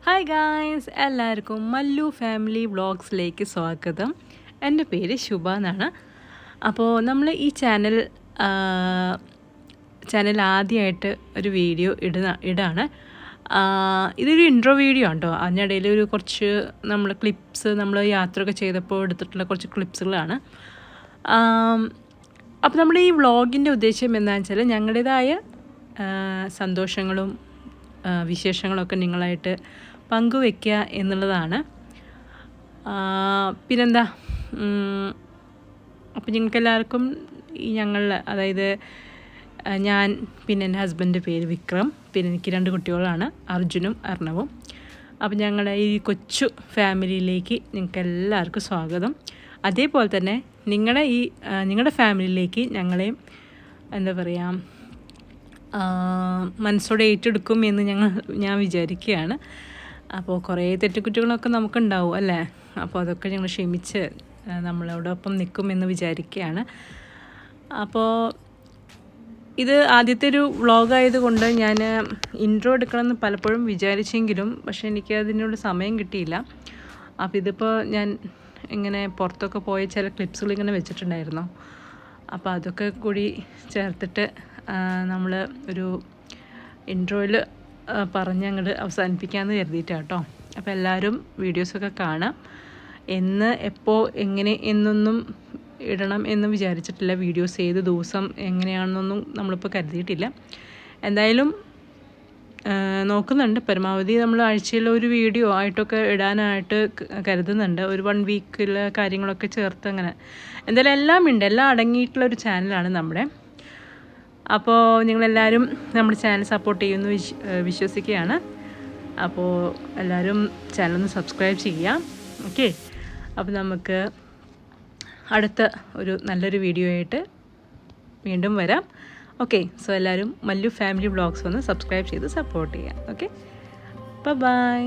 Hi guys, എല്ലാവർക്കും Mallu family വ്ളോഗ്സിലേക്ക് സ്വാഗതം. എൻ്റെ പേര് ശുഭ എന്നാണ്. അപ്പോൾ നമ്മൾ ഈ ചാനൽ ആദ്യമായിട്ട് ഒരു വീഡിയോ ഇടാണ്. ഇതൊരു ഇൻട്രോ വീഡിയോ ആണ് കേട്ടോ. അതിനിടയിൽ ഒരു കുറച്ച് നമ്മൾ ക്ലിപ്സ്, നമ്മൾ യാത്രയൊക്കെ ചെയ്തപ്പോൾ എടുത്തിട്ടുള്ള കുറച്ച് ക്ലിപ്സുകളാണ്. അപ്പോൾ നമ്മൾ ഈ വ്ളോഗിൻ്റെ ഉദ്ദേശം എന്താണെന്ന് വെച്ചാൽ ഞങ്ങളുടേതായ സന്തോഷങ്ങളും വിശേഷങ്ങളൊക്കെ നിങ്ങളായിട്ട് പങ്കുവയ്ക്കുക എന്നുള്ളതാണ്. പിന്നെന്താ, അപ്പോൾ ഞങ്ങൾക്കെല്ലാവർക്കും അതായത് ഞാൻ, പിന്നെ എൻ്റെ ഹസ്ബൻഡിൻ്റെ പേര് വിക്രം, പിന്നെ എനിക്ക് 2 കുട്ടികളാണ്, അർജുനും അർണവും. അപ്പോൾ ഞങ്ങളുടെ ഈ കൊച്ചു ഫാമിലിയിലേക്ക് നിങ്ങൾക്ക് എല്ലാവർക്കും സ്വാഗതം. അതേപോലെ തന്നെ നിങ്ങളുടെ ഫാമിലിയിലേക്ക് ഞങ്ങളെയും എന്താ പറയുക, മനസ്സോടെ ഏറ്റെടുക്കും എന്ന് ഞാൻ വിചാരിക്കുകയാണ്. അപ്പോൾ കുറേ തെറ്റുകുറ്റങ്ങളൊക്കെ നമുക്കുണ്ടാവും അല്ലേ. അപ്പോൾ അതൊക്കെ ഞങ്ങൾ ക്ഷമിച്ച് നമ്മളോടൊപ്പം നിൽക്കുമെന്ന് വിചാരിക്കുകയാണ്. അപ്പോൾ ഇത് ആദ്യത്തെ ഒരു വ്ളോഗായതുകൊണ്ട് ഞാൻ ഇൻട്രോ എടുക്കണമെന്ന് പലപ്പോഴും വിചാരിച്ചെങ്കിലും പക്ഷേ എനിക്ക് അതിനുള്ള സമയം കിട്ടിയില്ല. അപ്പോൾ ഇതിപ്പോൾ ഞാൻ ഇങ്ങനെ പുറത്തൊക്കെ പോയ ചില ക്ലിപ്സുകൾ ഇങ്ങനെ വെച്ചിട്ടുണ്ടായിരുന്നു. അപ്പോൾ അതൊക്കെ കൂടി ചേർത്തിട്ട് നമ്മൾ ഒരു ഇൻട്രോയിൽ പറഞ്ഞ് അങ്ങോട്ട് അവസാനിപ്പിക്കാമെന്ന് കരുതിയിട്ടാണ് കേട്ടോ. അപ്പോൾ എല്ലാവരും വീഡിയോസൊക്കെ കാണാം. എപ്പോൾ എങ്ങനെ എന്നൊന്നും ഇടണം എന്ന് വിചാരിച്ചിട്ടില്ല. വീഡിയോസ് ഏത് ദിവസം എങ്ങനെയാണെന്നൊന്നും നമ്മളിപ്പോൾ കരുതിയിട്ടില്ല. എന്തായാലും നോക്കുന്നുണ്ട്. പരമാവധി നമ്മൾ ആഴ്ചയിൽ ഒരു വീഡിയോ ആയിട്ടൊക്കെ ഇടാനായിട്ട് കരുതുന്നുണ്ട്. ഒരു 1 വീക്കിലെ കാര്യങ്ങളൊക്കെ ചേർത്ത് അങ്ങനെ എന്തായാലും എല്ലാം അടങ്ങിയിട്ടുള്ള ഒരു ചാനലാണ് നമ്മുടെ. അപ്പോൾ നിങ്ങളെല്ലാവരും നമ്മുടെ ചാനൽ സപ്പോർട്ട് ചെയ്യുമെന്ന് വിശ്വസിക്കുകയാണ്. അപ്പോൾ എല്ലാവരും ചാനലൊന്ന് സബ്സ്ക്രൈബ് ചെയ്യാം. ഓക്കെ, അപ്പോൾ നമുക്ക് അടുത്ത ഒരു നല്ലൊരു വീഡിയോ ആയിട്ട് വീണ്ടും വരാം. ഓക്കെ, സോ എല്ലാവരും മല്ലു ഫാമിലി വ്ളോഗ്സ് ഒന്ന് സബ്സ്ക്രൈബ് ചെയ്ത് സപ്പോർട്ട് ചെയ്യാം. Okay, by.